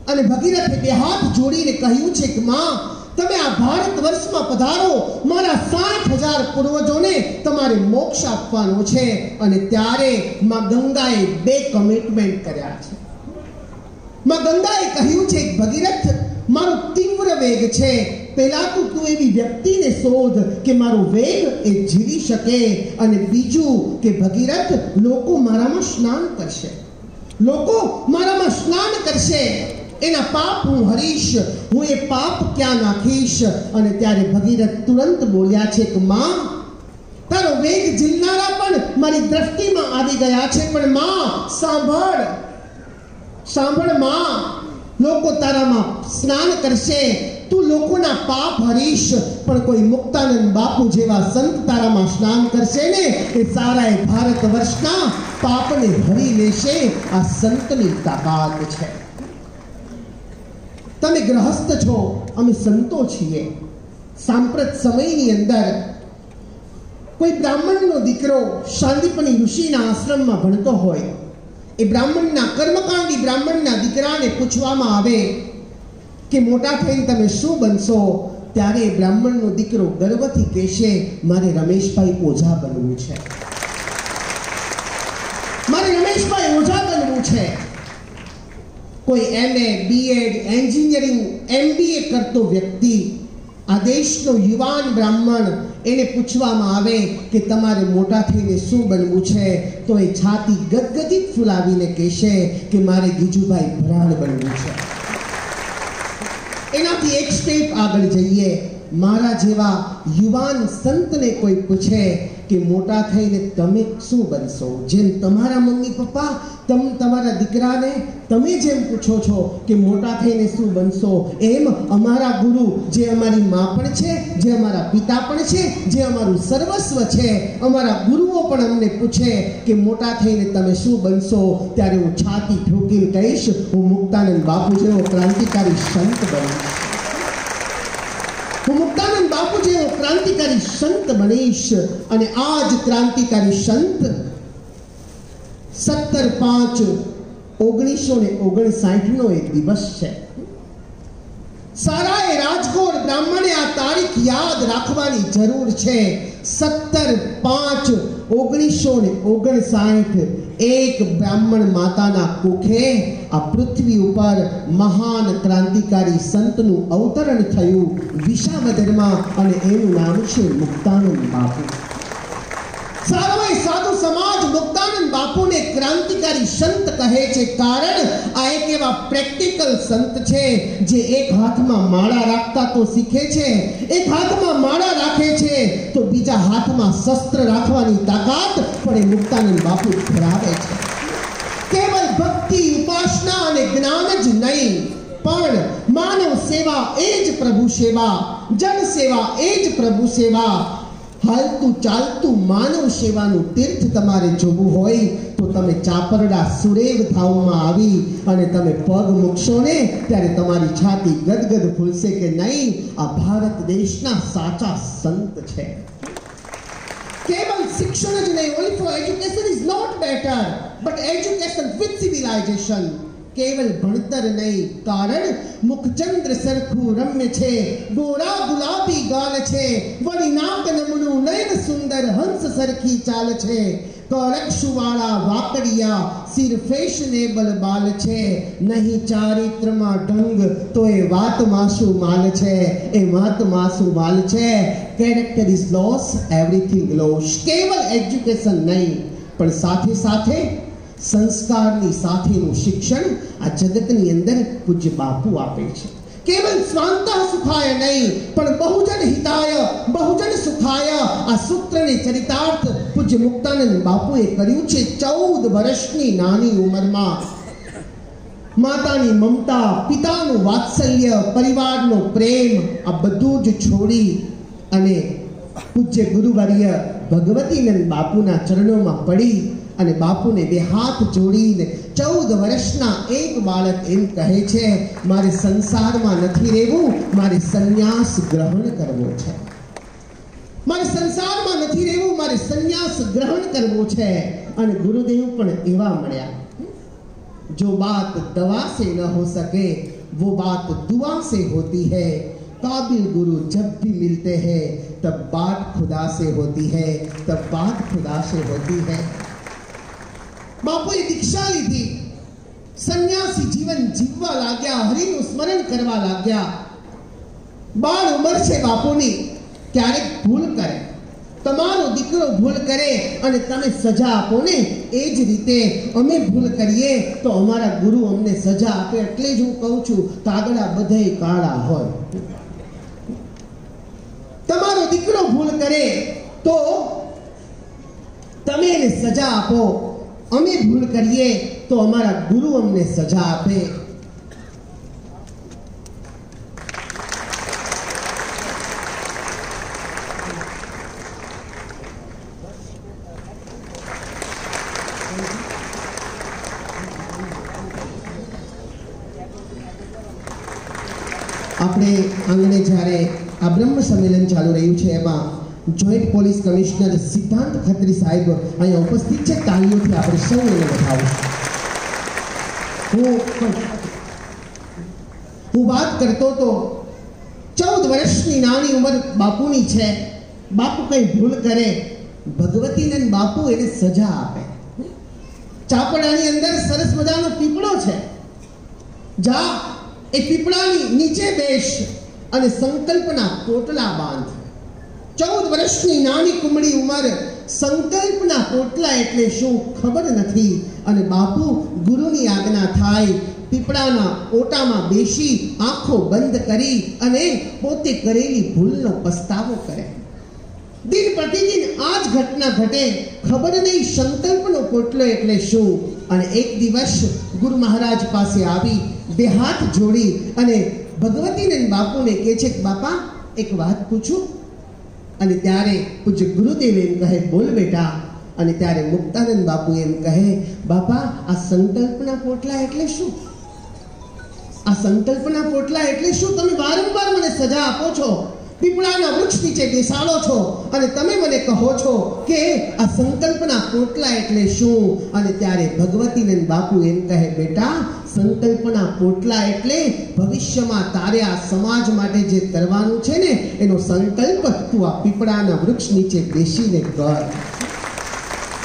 અને ભગીરથે બે હાથ જોડીને કહ્યું છે કે માં, તમે આ ભારત વર્ષમાં પધારો, મારા 60,000 પૂર્વજોને તમારે મોક્ષ આપવાનો છે. અને ત્યારે માં ગંગાએ 2 કમિટમેન્ટ કર્યા છે. માં ગંગાએ કહ્યું છે કે ભગીરથ, મારો તીવ્ર વેગ છે, પહેલા તો તું એવી વ્યક્તિને શોધ કે મારો વેગ એ જીવી શકે. અને બીજું કે ભગીરથ, લોકો મારામાં સ્નાન કરશે, લોકો મારામાં સ્નાન કરશે, એના પાપ હું હરીશ, હું એ પાપ ક્યાં નાખીશ. અને ત્યારે ભગીરથ તુરંત બોલ્યા છે કે માં, તારો વેગ ઝીલનારા પણ મારી દ્રષ્ટિમાં આવી ગયા છે, પણ માં સાંભળ, સાંભળ માં, લોકો તારામાં સ્નાન કરશે, તું લોકોના પાપ હરીશ, પણ કોઈ મુક્તાનંદ બાપુ જેવા સંત તારામાં સ્નાન કરશે ને, એ સારા ભારત વર્ષના પાપને હરી લેશે. આ સંતની તાકાત છે. તમે ગ્રહસ્થ છો, અમે સંતો છીએ. સાંપ્રત સમયની અંદર કોઈ બ્રાહ્મણનો દીકરો શાંતિપની ઋષિના આશ્રમમાં ભણતો હોય, એ બ્રાહ્મણના કર્મકાંડી બ્રાહ્મણના દીકરાને પૂછવામાં આવે કે મોટા થઈને તમે શું બનશો, ત્યારે એ બ્રાહ્મણનો દીકરો ગર્વથી કહેશે, મારે રમેશભાઈ ઓઝા બનવું છે, મારે રમેશભાઈ ઓઝા બનવું છે. કોઈ MA, BEd, એન્જિનિયરિંગ, MBA કરતો વ્યક્તિ, આ દેશનો યુવાન બ્રાહ્મણ, એને પૂછવામાં આવે કે તમારે મોટા થઈને શું બનવું છે, તો એ છાતી ગદગદિત ફૂલાવીને કહેશે કે મારે ગીજુભાઈ ભરાડ બનવું છે. એનાથી એક સ્ટેપ આગળ જઈએ, મારા જેવા યુવાન સંતને કોઈ પૂછે કે મોટા થઈને તમે શું બનશો, જેમ તમારા મમ્મી પપ્પા તમારા દીકરાને તમે જેમ પૂછો છો કે મોટા થઈને શું બનશો, એમ અમારા ગુરુ, જે અમારી મા પણ છે, જે અમારા પિતા પણ છે, જે અમારું સર્વસ્વ છે, અમારા ગુરુઓ પણ અમને પૂછે કે મોટા થઈને તમે શું બનશો, ત્યારે હું છાતી ઠોકીને કહીશ, હું મુક્તાનંદ બાપુ જેવો ક્રાંતિકારી સંત બનીશ, હું મુક્તાનંદ બાપુ જેવો ક્રાંતિકારી સંત બનીશ. અને આ જ ક્રાંતિકારી સંત 17/5/1959 નો એક દિવસ છે. સારાએ રાજગોર બ્રાહ્મણે આ તારીખ યાદ રાખવાની જરૂર છે. 17/5/1959 એક બ્રાહ્મણ માતાના કુખે આ પૃથ્વી ઉપર મહાન ક્રાંતિકારી સંતનું અવતરણ થયું વિસાવદરમાં, અને એનું નામ છે મુક્તાનંદ બાપુ. સારોએ સાધુ સમાજ મુક્તાનંદ બાપુને ક્રાંતિકારી સંત કહે છે, કારણ આ એક એવા પ્રેક્ટિકલ સંત છે જે એક હાથમાં માળા રાખતા તો શીખે છે, એક હાથમાં માળા રાખે છે તો બીજા હાથમાં શસ્ત્ર રાખવાની તાકાત પણ એ મુક્તાનંદ બાપુ ધરાવે છે. કેવલ ભક્તિ, ઉપાસના અને જ્ઞાન જ નહીં, પણ માનવ સેવા એ જ પ્રભુ સેવા, જન સેવા એ જ પ્રભુ સેવા. હાલતું ચાલતું માનવ સેવાનું તીર્થ તમારે જોવું હોય તો તમે ચાપરડા સુરેવ ધામમાં આવી અને તમે પગ મૂકશો ને, ત્યારે તમારી છાતી ગદગદ ફૂલશે કે નહીં, આ ભારત દેશના સાચા સંત છે. કેવલ શિક્ષણ જ નહીં, only for education is not better, but education with civilization. કેવલ ભણતર નહીં, કારણ મુખચંદ્ર સરખું રમ્ય છે, ગોરા ગુલાબી ગાલ છે, વળી નાક નમણું નયન સુંદર હંસ સરખી ચાલ છે, કરક્ષુવાળા વાકડિયા સિર ફેશનેબલ બાલ છે, નહીં ચારિત્રમાં ઢંગ તો એ વાત માસુ માલ છે, એ વાત માસુ માલ છે. Character is loss, everything loss. કેવલ એજ્યુકેશન નહીં, પણ સાથે સાથે સંસ્કારની સાથેનું શિક્ષણ આ જગતની અંદર પૂજ્ય બાપુ આપે છે. કેવલ સ્વાંતઃ સુખાય નહીં, પણ બહુજન હિતાય બહુજન સુખાય, આ સૂત્રને ચરિતાર્થ પૂજ્ય મુક્તાનંદ બાપુએ કર્યું છે. 14 વર્ષની નાની ઉંમરમાં માતાની મમતા, પિતાનું વાત્સલ્ય, પરિવારનો પ્રેમ, આ બધું જ છોડી અને પૂજ્ય ગુરુવર્ય ભગવતીનંદ બાપુના ચરણોમાં પડી અને બાપુને બે હાથ જોડીને 14 વર્ષના એક બાળક એમ કહે છે, મારે સંસારમાં નથી રહેવું, મારે સંન્યાસ ગ્રહણ કરવો છે, મારે સંસારમાં નથી રહેવું, મારે સંન્યાસ ગ્રહણ કરવો છે. અને ગુરુદેવ પણ એવા મળ્યા, જો બાત દવા સે ન હો સકે वो बात दुआ से होती है। काबिल गुरु जब भी मिलते हैं तब बात खुदा से होती है, तब बात खुदा से होती है। बापुए दीक्षा लीधी, सन्यासी जीवन जीववा लाग्या, हरिનું સ્મરણ કરવા लाग्या। બાળ ઉંમર છે બાપુની, ક્યારેક ભૂલ કરે, તમારો દીકરો ભૂલ કરે અને તમે સજા આપો ને, એ જ રીતે અમે ભૂલ કરીએ તો અમારા ગુરુ અમને સજા આપે। એટલે જ હું કહું છું કાગડા બધાય કાળા હોય। તમારો દીકરો ભૂલ કરે તો તમે એને સજા આપો, અમે ભૂલ કરીએ તો અમારા ગુરુ અમને સજા આપે। આપણે આંગણે જ્યારે આ બ્રહ્મ સંમેલન ચાલુ રહ્યું છે એમાં જોઈન્ટ પોલીસ કમિશનર સિદ્ધાંત ખત્રી સાહેબ અહીંયા ઉપસ્થિત છે। તાળીઓથી આપણે સૌ એને વધાવીશું। હું વાત કરતો તો 14 વર્ષની નાની ઉંમર બાપુની છે। બાપુ કઈ ભૂલ કરે, ભગવતીનંદ બાપુ એને સજા આપે। ચાપડાની અંદર સરસ મજાનો પીપળો છે, જા એ પીપળાની નીચે બેસ અને સંકલ્પના પોટલા બાંધ। 14 વર્ષની નાની કુમળી ઉંમર, સંકલ્પના પોટલા એટલે શું ખબર નથી અને બાપુ ગુરુની આજ્ઞા થાય પીપળાના ઓટામાં બેસી આંખો બંધ કરી અને પોતે કરેલી ભૂલનો પસ્તાવો કરે। દિન પ્રતિદિન આ જ ઘટના ઘટે, ખબર નહીં સંકલ્પનો પોટલો એટલે શું। અને એક દિવસ ગુરુ મહારાજ પાસે આવી બે હાથ જોડી અને ભગવતીનંદ બાપુને કહે છે કે બાપા એક વાત પૂછું। અને ત્યારે પૂજ્ય ગુરુદેવ એમ કહે બોલ બેટા। અને ત્યારે મુક્તાનંદ બાપુ એમ કહે બાપા આ સંકલ્પના પોટલા એટલે શું? આ સંકલ્પના પોટલા એટલે શું? તમે વારંવાર મને સજા આપો છો, પીપળાના વૃક્ષ નીચે બેસાડો છો અને તમે મને કહો છો કે આ સંકલ્પના પોટલા એટલે શું? અને ત્યારે ભગવતીનંદ બાપુ એમ કહે બેટા સંકલ્પના પોટલા એટલે ભવિષ્યમાં તારે આ સમાજ માટે જે કરવાનું છે ને એનો સંકલ્પ તું આ પીપળાના વૃક્ષ નીચે બેસીને કર।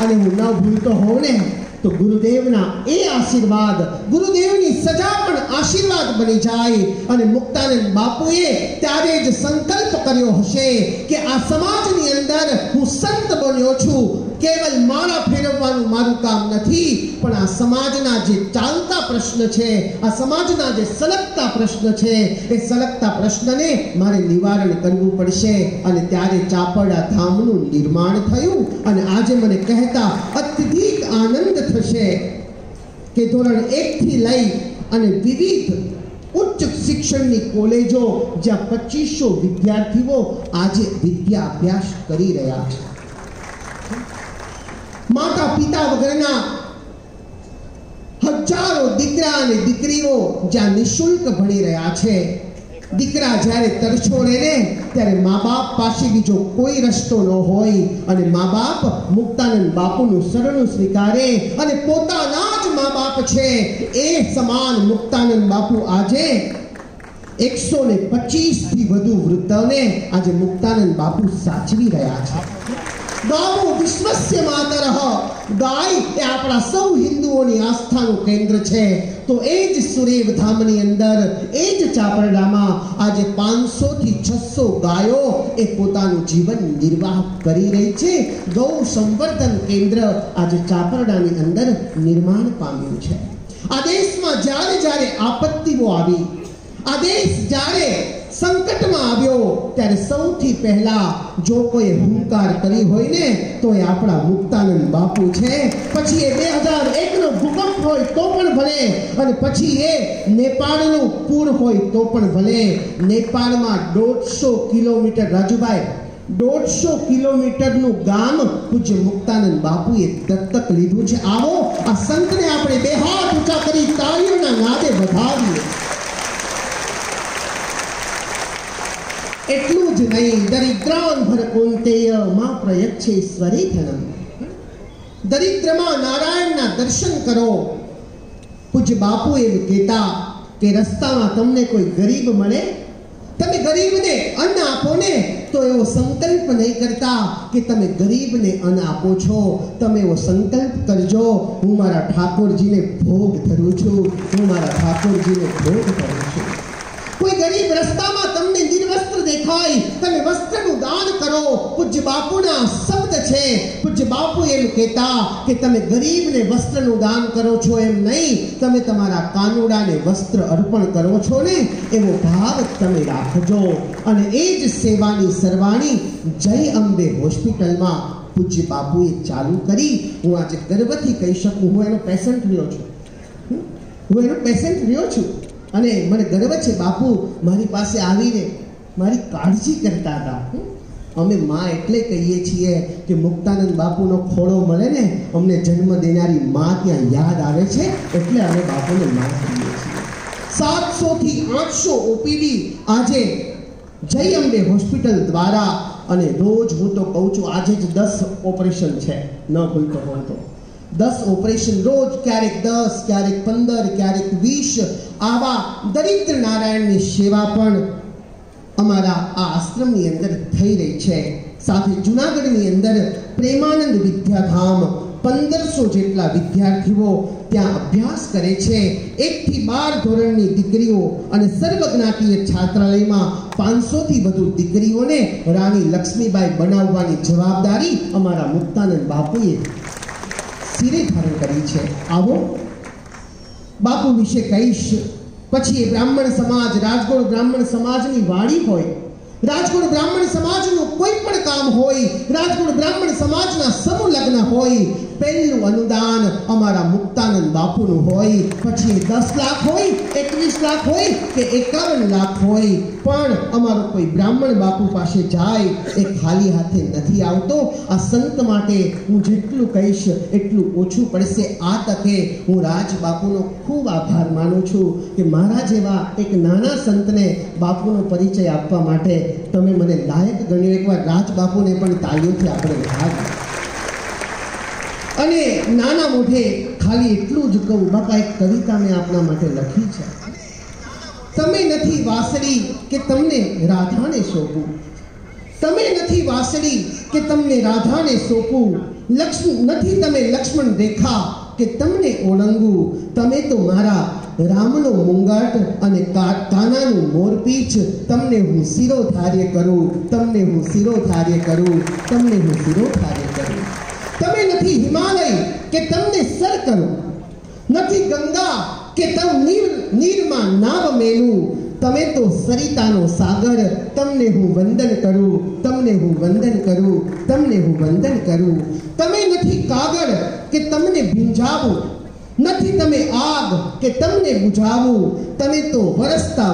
અને હું ન ભૂલતો હોઉં ને તો ગુરુદેવના એ આશીર્વાદ, ગુરુદેવની સજા પણ આશીર્વાદ બની જાય। અને મુક્તાનંદ બાપુએ ત્યારે જ સંકલ્પ કર્યો હશે કે આ સમાજની અંદર હું સંત બન્યો છું, કેવલ માળા ફેરવવાનું મારું કામ નથી, પણ આ સમાજના જે ચાલતા પ્રશ્ન છે, આ સમાજના જે સલગતા પ્રશ્ન છે, એ સલગતા પ્રશ્નને મારે નિવારણ કરવું પડશે। અને ત્યારે ચાપડા ધામનું નિર્માણ થયું। અને આજે મને કહેતા અત્યધિક આનંદ થશે કે ધોરણ 1 થી લઈ અને વિવિધ ઉચ્ચ શિક્ષણની કોલેજો જ્યાં 2500 વિદ્યાર્થીઓ આજે વિદ્યા અભ્યાસ કરી રહ્યા છે। માતા પિતા વગરના હજારો દીકરા અને દીકરીઓ જ્યાં નિઃશુલ્ક ભણી રહ્યા છે। દીકરા જ્યારે તરછોડે ને ત્યારે મા બાપ પાસે બીજો કોઈ રસ્તો ન હોય અને મા બાપ મુક્તાનંદ બાપુનું શરણું સ્વીકારે અને પોતાના જ મા બાપ છે એ સમાન મુક્તાનંદ બાપુ આજે 125 થી વધુ વૃદ્ધોને આજે મુક્તાનંદ બાપુ સાચવી રહ્યા છે। ગાવો વિશ્વસ્ય માતરઃ, ગાય એ આપણા સૌ હિન્દુઓની આસ્થાનું કેન્દ્ર છે। તો એ જ સુરેવ ધામની અંદર એ જ ચાપરડામાં આજે 500 થી 600 ગાયો એ પોતાનું જીવન નિર્વાહ કરી રહી છે। ગૌ સંવર્ધન કેન્દ્ર આજે ચાપરડાની અંદર નિર્માણ પામ્યું છે। આ દેશમાં જ્યારે જ્યારે આપત્તિઓ આવી, આ દેશ જ્યારે સંકટમાં આવ્યો ત્યારે સૌથી પહેલા જો કોઈ હુંકાર કરી હોય ને તો એ આપણા મુક્તાનંદ બાપુ છે। પછી એ 2001 નો ભૂકંપ હોય તો પણ ભલે, અને પછી એ નેપાળનું પૂર હોય તો પણ ભલે। નેપાળમાં 150 કિલોમીટર, રાજુભાઈ 150 કિલોમીટરનું ગામ પૂજ્ય મુક્તાનંદ બાપુએ દત્તક લીધું છે। આવો આ સંતને આપણે બે હાથ ઊંચા કરી તાળીઓના નાદે વધાવીએ। એટલું જ નહીં, દરિદ્રાન ભરકુંતેય માં પ્રયચ્છેશ્વરી ધનમ, દરિદ્રમાં નારાયણના દર્શન કરો। પૂજ્ય બાપુ એમ કહેતા કે રસ્તામાં તમને કોઈ ગરીબ મળે, તમે ગરીબને અન્ન આપો ને તો એવો સંકલ્પ નહીં કરતા કે તમે ગરીબને અન્ન આપો છો. તમે એવો સંકલ્પ કરજો, હું મારા ઠાકોરજીને ભોગ ધરું છું, હું મારા ઠાકોરજીને ભોગ ધરું છું. કોઈ ગરીબ રસ્તામાં તમને નિર્વસ્ત્ર દેખાય, તમે વસ્ત્રનું દાન કરો. પૂજ્ય બાપુના શબ્દ છે. પૂજ્ય બાપુ એમ કહેતા કે તમે ગરીબને વસ્ત્રનું દાન કરો છો એમ નહીં, તમે તમારા કાનુડાને વસ્ત્ર અર્પણ કરો છો ને એવો ભાવ તમે રાખજો. અને એ જ સેવાની સરવાણી જય અંબે હોસ્પિટલમાં પૂજ્ય બાપુએ ચાલુ કરી. હું આજે ગર્વથી કહી શકું, હું એનો પેશન્ટ રહ્યો છું, હું એનો પેશન્ટ રહ્યો છું. અને મને ગર્વ છે, બાપુ મારી પાસે આવીને મારી કાળજી કરતા હતા. અમે માં એટલે કહીએ છીએ કે મુક્તાનંદ બાપુનો ખોળો મળે ને અમને જન્મ દેનારી માં ત્યાં યાદ આવે છે, એટલે અમે બાપુને માં કહીએ છીએ. 700 થી 800 ઓપીડી આજે જય અંબે હોસ્પિટલ દ્વારા, અને રોજ હું તો કહું છું આજે જ 10 ઓપરેશન છે, ન ભૂલતો હોય તો 10 ઓપરેશન રોજ, ક્યારેક 10, ક્યારેક 15, ક્યારેક 20. આવા દરિદ્ર નારાયણની સેવા પણ અમારા આ આશ્રમની અંદર થઈ રહી છે. સાથે જૂનાગઢની અંદર પ્રેમાનંદ વિદ્યાધામ 1500 જેટલા વિદ્યાર્થીઓ ત્યાં અભ્યાસ કરે છે. 1 થી 12 ધોરણની દીકરીઓ અને સર્વજ્ઞાતીય છાત્રાલયમાં 500 થી વધુ દીકરીઓને રાણી લક્ષ્મીબાઈ બનાવવાની જવાબદારી અમારા મુક્તાનંદ બાપુએ સિરે ધારણ કરી છે. આવો બાપુ વિશે કહીશ. પછી એ બ્રાહ્મણ સમાજ, રાજકોટ બ્રાહ્મણ સમાજની વાડી હોય, રાજકોટ બ્રાહ્મણ સમાજનું કોઈ પણ કામ હોય, રાજકોટ બ્રાહ્મણ સમાજના સમૂહ લગ્ન હોય, પહેલું અનુદાન અમારા મુક્તાનંદ બાપુનું હોય. પછી 10 લાખ હોય, 21 લાખ હોય કે 51 લાખ હોય, પણ અમારો કોઈ બ્રાહ્મણ બાપુ પાસે જાય એ ખાલી હાથે નથી આવતો. આ સંત માટે હું જેટલું કહીશ એટલું ઓછું પડશે. આ તકે હું રાજ બાપુનો ખૂબ આભાર માનું છું કે મારા જેવા એક નાના સંતને બાપુનો પરિચય આપવા માટે તમે મને લાયક ગણ્યો. એકવાર રાજ બાપુને પણ તાળીઓથી આપણે વધાવીએ. અને નાના મોઢે ખાલી એટલું જ કહું, બાપા એક કવિતા મેં આપના માટે લખી છે. તમે નથી વાસળી કે તમને રાધાને સોંપું, તમે નથી વાસળી કે તમને રાધાને સોંપું, નથી તમે લક્ષ્મણ રેખા કે તમને ઓળંગું, તમે તો મારા રામનો મુંગાટ અને કાનાનું મોરપીછ, તમને હું શિરો ધાર્ય કરું, તમને હું શિરો ધાર્ય કરું, તમને હું શિરો ધાર્ય કરું. તમે નથી હિમાલય કે તમને સર કરું, નથી ગંગા કે તમ નીરમાં નાવ મેલું, તમે તો સરિતાનો સાગર, તમને હું વંદન કરું, તમને હું વંદન કરું, તમને હું વંદન કરું. તમે નથી કાગળ કે તમને ભીંજાવું, નથી તમે આગ કે તમને બુઝાવું, તમે તો વરસતા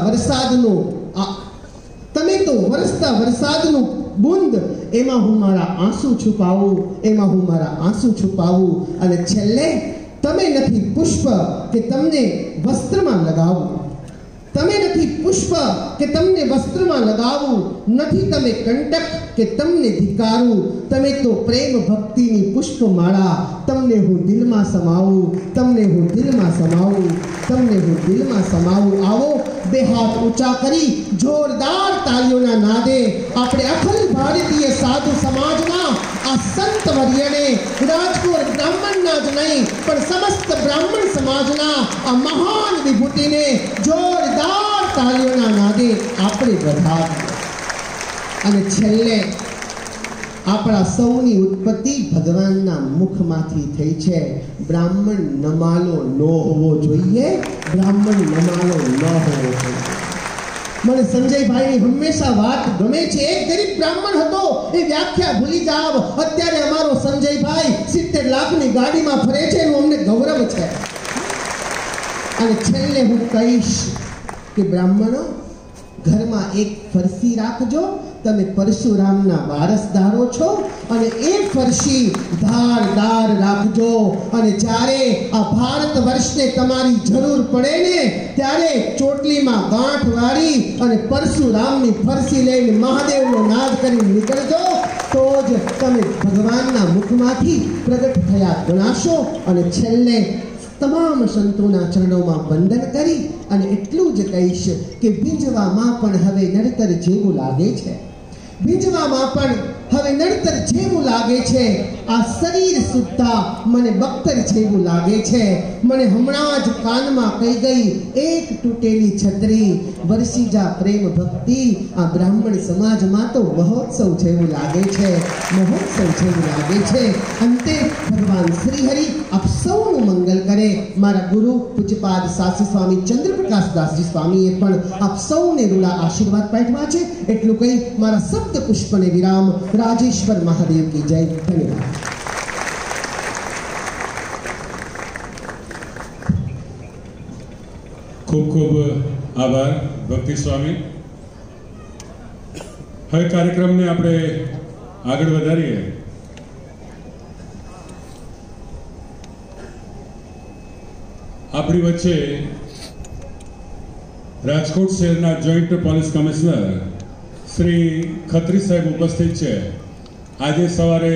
વરસાદનું બુંદ, એમાં હું મારા આંસુ છુપાવું, એમાં હું મારા આંસુ છુપાવું. અને છેલ્લે તમે નથી પુષ્પ કે તમને વસ્ત્રમાં લગાવું, તમે નથી પુષ્પ કે તમને વસ્ત્રમાં લગાવું, નથી તમે કંટક કે તમને ધિકારું, તમે તો પ્રેમ ભક્તિની પુષ્પમાળા, તમને હું દિલમાં સમાવું, તમને હું દિલમાં સમાવું, તમને હું દિલમાં સમાવું. આવો બે હાથ ઊંચા કરી જોરદાર તાળીઓના નાદે આપણે અખિલ ભારતીય સાધુ સમાજના આ સંત વર્યને, રાજકોટ બ્રાહ્મણના જ નહીં પણ સમસ્ત બ્રાહ્મણ સમાજના આ મહાન વિભૂતિને જોરદાર તાળીઓના નાદે આપણે વધાવીએ. અને છેલ્લે આપણા સૌની ઉત્પત્તિ ભગવાનના મુખમાંથી થઈ છે. બ્રાહ્મણ નમાલો ન હોવો જોઈએ, બ્રાહ્મણ નમાલો ન હોવો જોઈએ. મને સંજયભાઈની હંમેશા વાત ગમે છે. એક ગરીબ બ્રાહ્મણ હતો, એ વ્યાખ્યા ભૂલી જાવ. અત્યારે અમારો સંજયભાઈ 70 લાખની ગાડીમાં ફરે છે, એનું અમને ગૌરવ છે. અને છેલ્લે હું કહીશ કે બ્રાહ્મણો, ઘરમાં એક ફરસી રાખજો, તમે પરશુરામના વારસદારો છો, અને એ ફરસી ધારદાર રાખજો. અને જ્યારે આ ભારત વર્ષને તમારી જરૂર પડે ને ત્યારે ચોટલીમાં ગાંઠ વાળી અને પરશુરામની ફરસી લઈને મહાદેવનો નાદ કરી નીકળજો, તો જ તમે ભગવાનના મુખમાંથી પ્રગટ થયા ગણાશો. અને છેલ્લે તમામ સંતોના ચરણોમાં વંદન કરી અને એટલું જ કહીશ કે ભીંજવામાં પણ હવે નડતર જેવું લાગે છે. ભીંજવામાં પણ હવે નડતર જેવું લાગે છે. આ શરીર સુદ્ધા મને બખ્તર જેવું લાગે છે. મને હમણાં જ કાનમાં કહી ગઈ એક તૂટેલી છત્રી, વરસી જા પ્રેમ ભક્તિ. આ બ્રાહ્મણ સમાજમાં તો મહોત્સવ જેવું લાગે છે, મહોત્સવ જેવું લાગે છે. અંતે ભગવાન શ્રી હરિ આપ સૌનું મંગલ કરે. મારા ગુરુ પૂજ્યપાદ સાસી સ્વામી ચંદ્રપ્રકાશ દાસજી સ્વામીએ પણ આપ સૌને રૂડા આશીર્વાદ પાઠવા છે. એટલું કહી મારા શબ્દ પુષ્પને વિરામ. રાજેશ્વર મહાદેવ કી જય. ધન્યવાદ. ખૂબ ખૂબ આભાર ભક્તિ સ્વામી. હવે કાર્યક્રમને આપણે આગળ વધારીએ. આપણી વચ્ચે રાજકોટ શહેરના joint police commissioner Shri Khatri સાહેબ ઉપસ્થિત છે. આજે સવારે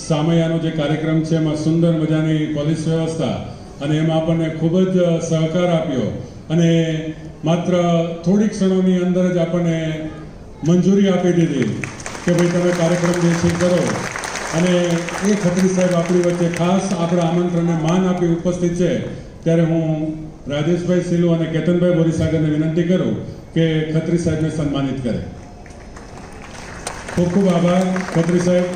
સામૈયાનો જે કાર્યક્રમ છે એમાં સુંદર મજાની પોલીસ વ્યવસ્થા અને એમાં આપણને ખૂબ જ સહકાર આપ્યો અને માત્ર થોડી ક્ષણોની અંદર જ આપણને મંજૂરી આપી દીધી કે ભાઈ તમે કાર્યક્રમ જે છે કરો. અને એ ખત્રી સાહેબ આપણી વચ્ચે ખાસ આપણા આમંત્રણને માન આપી ઉપસ્થિત છે. ત્યારે હું રાજેશભાઈ સિલુ અને કેતનભાઈ બોરીસાગરને વિનંતી કરું કે ખત્રી સાહેબને સન્માનિત કરે. ખૂબ ખૂબ આભાર ખત્રી સાહેબ.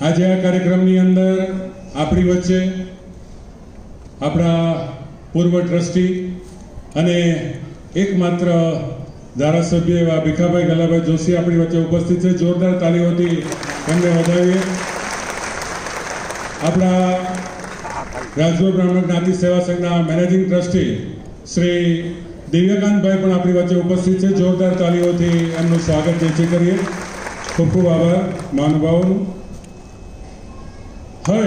આજે આ કાર્યક્રમની અંદર આપણી વચ્ચે આપણા પૂર્વ ટ્રસ્ટી અને એકમાત્ર ધારાસભ્ય એવા ભીખાભાઈ ગલાભાઈ જોશી આપણી વચ્ચે ઉપસ્થિત છે. જોરદાર તાલીઓથી એમને વધાવીએ. આપણા રાજકોટ બ્રાહ્મણ જ્ઞાતિ સેવા સંઘના મેનેજિંગ ટ્રસ્ટી શ્રી દિવ્યકાંતભાઈ પણ આપણી વચ્ચે ઉપસ્થિત છે. જોરદાર તાલીઓથી એમનું સ્વાગત જે છે કરીએ. ખૂબ ખૂબ આભાર મહાનુભાવોનું. હવે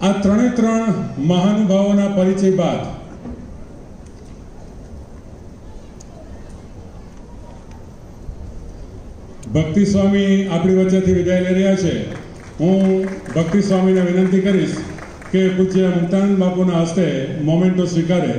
આ ત્રણ મહાનુભાવોના પરિચય બાદ ભક્તિ સ્વામી આપણી વચ્ચેથી વિદાય લઈ રહ્યા છે. હું ભક્તિ સ્વામીને વિનંતી કરીશ કે પૂજ્ય મુક્તાનંદ બાપુના હસ્તે મોમેન્ટો સ્વીકારે.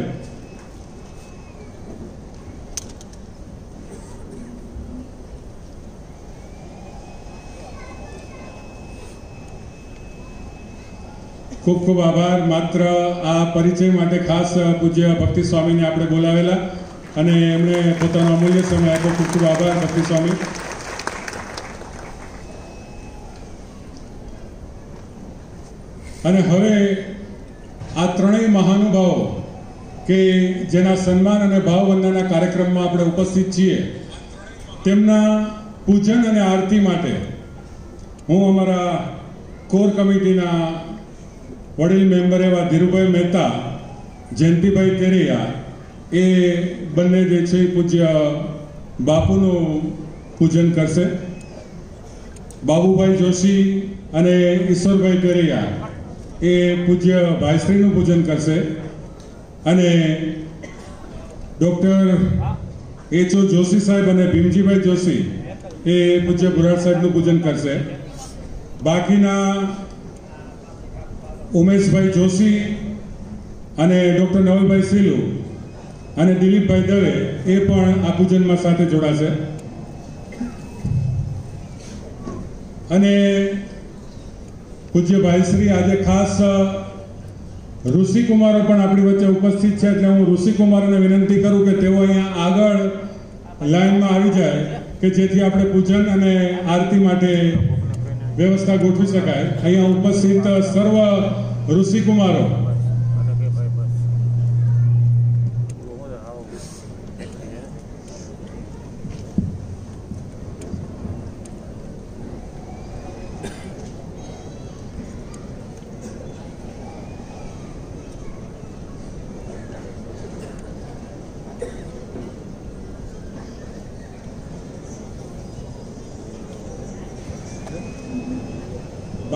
ખૂબ ખૂબ આભાર. માત્ર આ પરિચય માટે ખાસ પૂજ્ય ભક્તિ સ્વામીને આપણે બોલાવેલા અને એમણે પોતાનો અમૂલ્ય સમય આપ્યો. ખૂબ ખૂબ આભાર ભક્તિ સ્વામી. અને હવે આ ત્રણેય મહાનુભાવો કે જેના સન્માન અને ભાવવંદનના કાર્યક્રમમાં આપણે ઉપસ્થિત છીએ તેમના પૂજન અને આરતી માટે હું અમારા કોર કમિટીના વડીલ મેમ્બર એવા ધીરુભાઈ મહેતા, જયંતિભાઈ કેરિયા એ બંને જે છે પૂજ્ય બાપુનું પૂજન કરશે. બાબુભાઈ જોશી અને ઈશ્વરભાઈ કેરિયા એ પૂજ્ય ભાઈશ્રીનું પૂજન કરશે અને ડૉક્ટર એચ.ઓ. જોશી સાહેબ અને ભીમજીભાઈ જોશી એ પૂજ્ય બુરાડ સાહેબનું પૂજન કરશે. બાકીના ઉમેશભાઈ જોશી અને ડૉક્ટર નવલભાઈ સિલુ અને દિલીપભાઈ દવે એ પણ આ પૂજનમાં સાથે જોડાશે. અને પૂજ્ય ભાઈશ્રી આજે ખાસ ઋષિકુમારો પણ આપણી વચ્ચે ઉપસ્થિત છે એટલે હું ઋષિકુમારોને વિનંતી કરું કે તેઓ અહીંયા આગળ લાઈનમાં આવી જાય કે જેથી આપણે પૂજન અને આરતી માટે વ્યવસ્થા ગોઠવી શકાય. અહીંયા ઉપસ્થિત સર્વ ઋષિકુમારો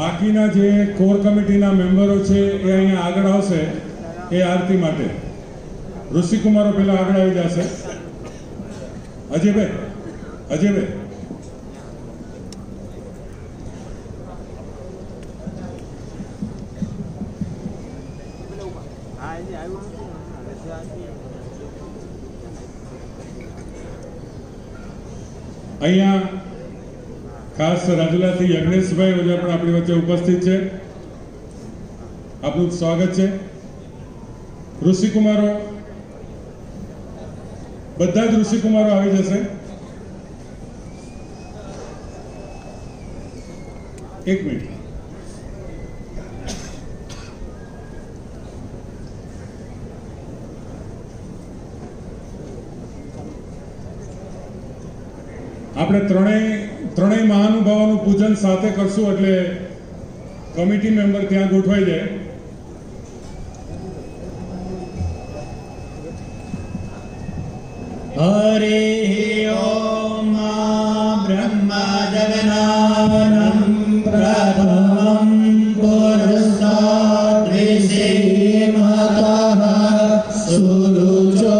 બાકીના જે કોર કમિટીના મેમ્બરો છે એ અહીંયા આગળ આવશે એ આરતી માટે. ઋષિકુમારો પહેલા આગળ આવી જશે. અજયભાઈ અહીંયા ખાસ રાજુલાથી યજ્ઞેશભાઈ ઓઝા પણ આપણી વચ્ચે ઉપસ્થિત છે. આપનું સ્વાગત છે. ઋષિકુમારો, બધા જ ઋષિકુમારો આવી જશે. એક મિનિટ. આપણે ત્રણેય મહાનુભાવોનું પૂજન સાથે કરશું એટલે કમિટી મેમ્બર ત્યાં ગોઠવાઈ જાય. હરે ઓમ બ્રહ્મા જગન્નાથં પ્રથમં પુરુષાર્થ વિષેમતઃ સુરુચો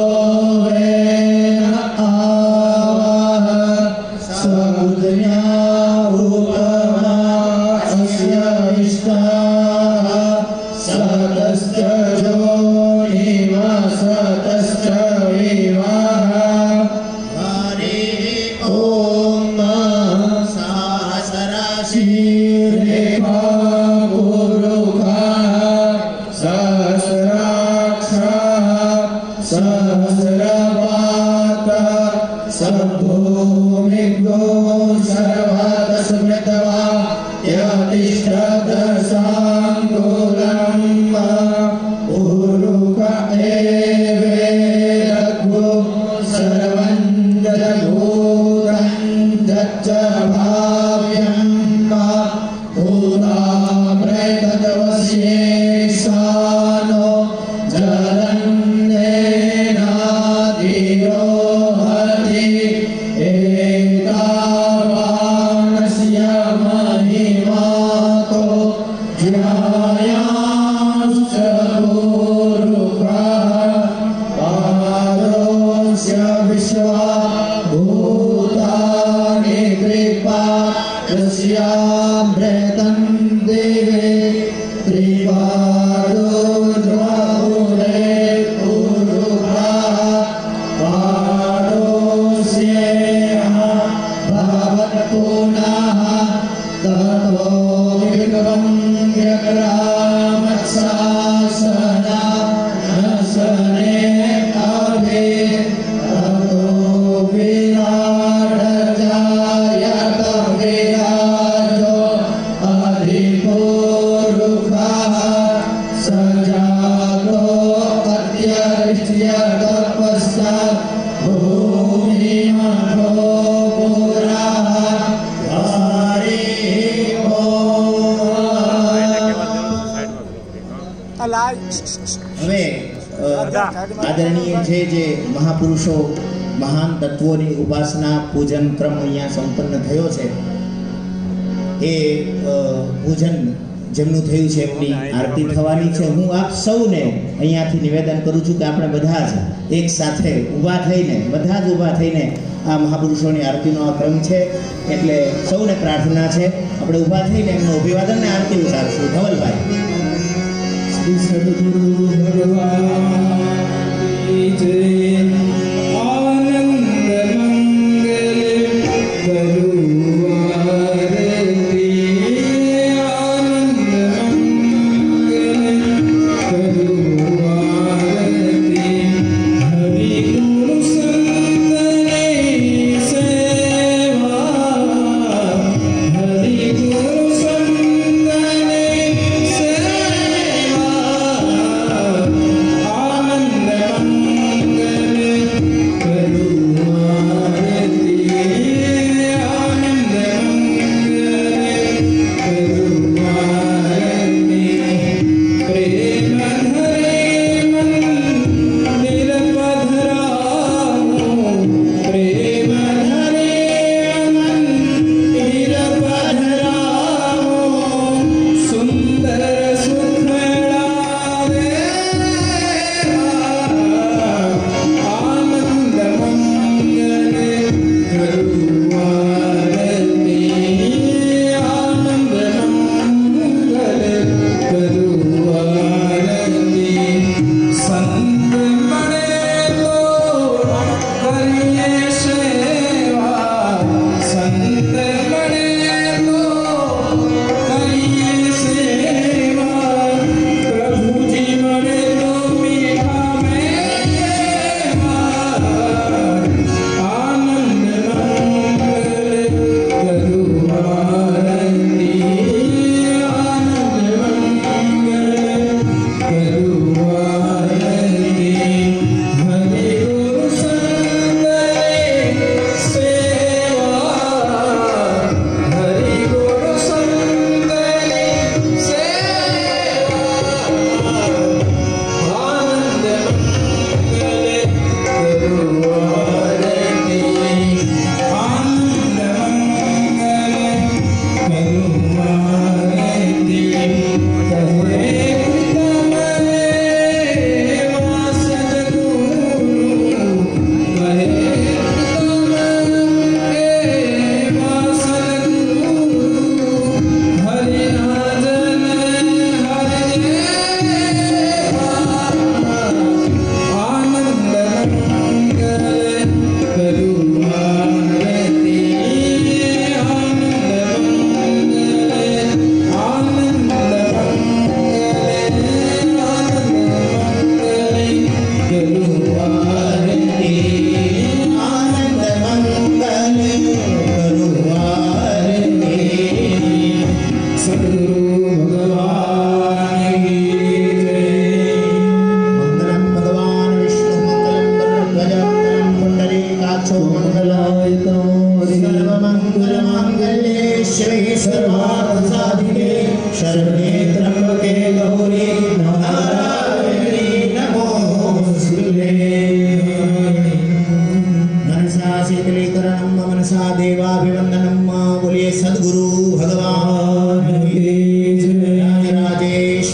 आदरणीय जे महापुरुषो महान तत्वोनी उपासना पूजन क्रम अहींया संपन्न थयो छे ए पूजन जेमनुं थयुं छे एमनी आरती थवानी छे। हूँ आप सौने अहींयाथी निवेदन करूं छुं के आपणे बधा ज एक साथे ऊभा थईने बधा ज ऊभा थईने आ महापुरुषोनी आरतीनो आ क्रम छे एटले सौने प्रार्थना छे आपणे ऊभा थईने एमनुं अभिवादन ने आरती उतारशुं। धवलभाई श्री सद्गुरु भगवान की जय। आनंद मंगल करुवारती आनंद मंगल करुवारती हरि गुरु संतने सेवा हरि गुरु संतने सेवा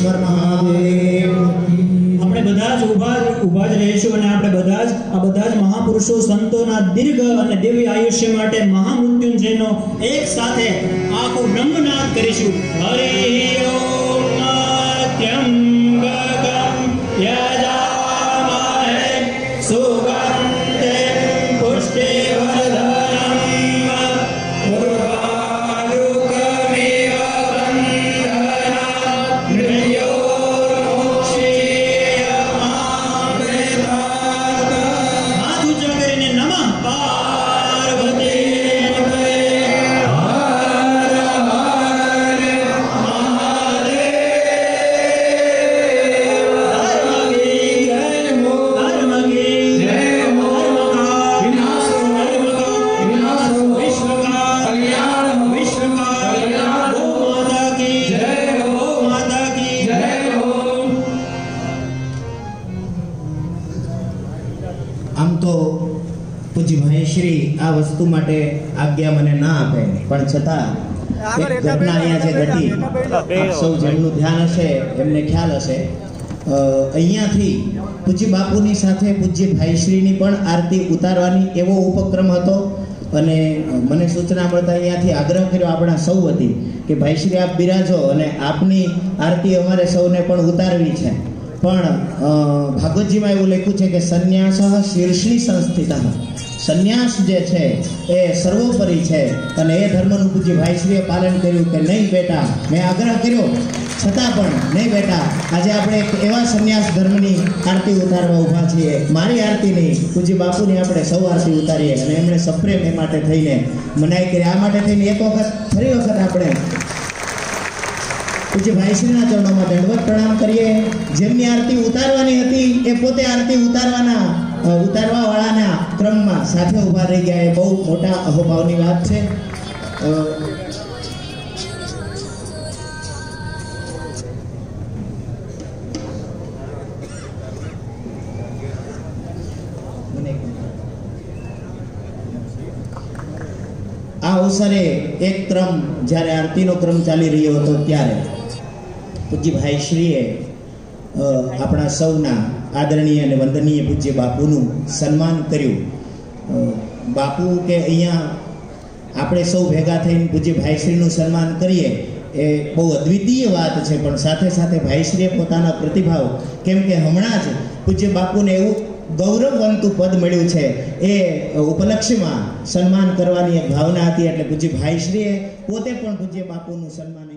હર મહાદેવ. આપણે બધા જ ઊભા જ રહીશું અને આપણે બધા જ મહાપુરુષો સંતોના દીર્ઘ અને દિવ્ય આયુષ્ય માટે મહામૃત્યુંજયનો એક સાથે આખું બ્રહ્મનાદ કરીશું. હરિ ઓમ ત્ર્યંબકમ યજામહે સુગંધિં પુષ્ટિવર્ધનમ ઉર્વારુકમિવ બંધનાत् હાથ ઊંચા કરીને નમઃ પાર્વતી આમ તો પૂજ્યભાઈ શ્રી આ વસ્તુ માટે આજ્ઞા મને ના આપે, પણ છતાં એક ઘટના અહીંયા જે ઘટી, આપ સૌ જેમનું ધ્યાન હશે એમને ખ્યાલ હશે, અહીંયાથી પૂજ્ય બાપુની સાથે પૂજ્ય ભાઈશ્રીની પણ આરતી ઉતારવાની એવો ઉપક્રમ હતો અને મને સૂચના મળતા અહીંયાથી આગ્રહ કર્યો આપણા સૌ વતી કે ભાઈશ્રી આપ બિરાજો અને આપની આરતી અમારે સૌને પણ ઉતારવી છે. પણ ભાગવતજીમાં એવું લખ્યું છે કે સંન્યાસ શીર્ષની સંસ્થિત, સંન્યાસ જે છે એ સર્વોપરી છે અને એ ધર્મનું પૂજ્ય ભાઈશ્રીએ પાલન કર્યું કે નહીં બેટા, મેં આગ્રહ કર્યો છતાં પણ નહીં બેટા, આજે આપણે એક એવા સંન્યાસ ધર્મની આરતી ઉતારવા ઊભા છીએ. મારી આરતી નહીં, પૂજ્ય બાપુની આપણે સૌ આરતી ઉતારીએ અને એમણે સપ્રેમ એ માટે થઈને મનાઈ કરી. આ માટે થઈને એક વખત ફરી વખત આપણે પૂજ્ય ભાઈશ્રીના ચરણોમાં દંડવત પ્રણામ કરીએ. જેમની આરતી ઉતારવાની હતી એ પોતે આરતી ઉતારવા વાળાના ક્રમમાં સાથે ઊભા રહી ગયા. એ બહુ મોટા અહોભાવની વાત છે. આ અવસરે એક ક્રમ જ્યારે આરતીનો ક્રમ ચાલી રહ્યો હતો ત્યારે પૂજ્ય ભાઈશ્રીએ આપણા સૌના આદરણીય અને વંદનીય પૂજ્ય બાપુનું સન્માન કર્યું. બાપુ કે અહીંયા આપણે સૌ ભેગા થઈને પૂજ્ય ભાઈશ્રીનું સન્માન કરીએ એ બહુ અદ્વિતીય વાત છે, પણ સાથે સાથે ભાઈશ્રીએ પોતાના પ્રતિભાવ, કેમ કે હમણાં જ પૂજ્ય બાપુને એવું ગૌરવવંતું પદ મળ્યું છે એ ઉપલક્ષ્યમાં સન્માન કરવાની એક ભાવના હતી, એટલે પૂજ્ય ભાઈશ્રીએ પોતે પણ પૂજ્ય બાપુનું સન્માન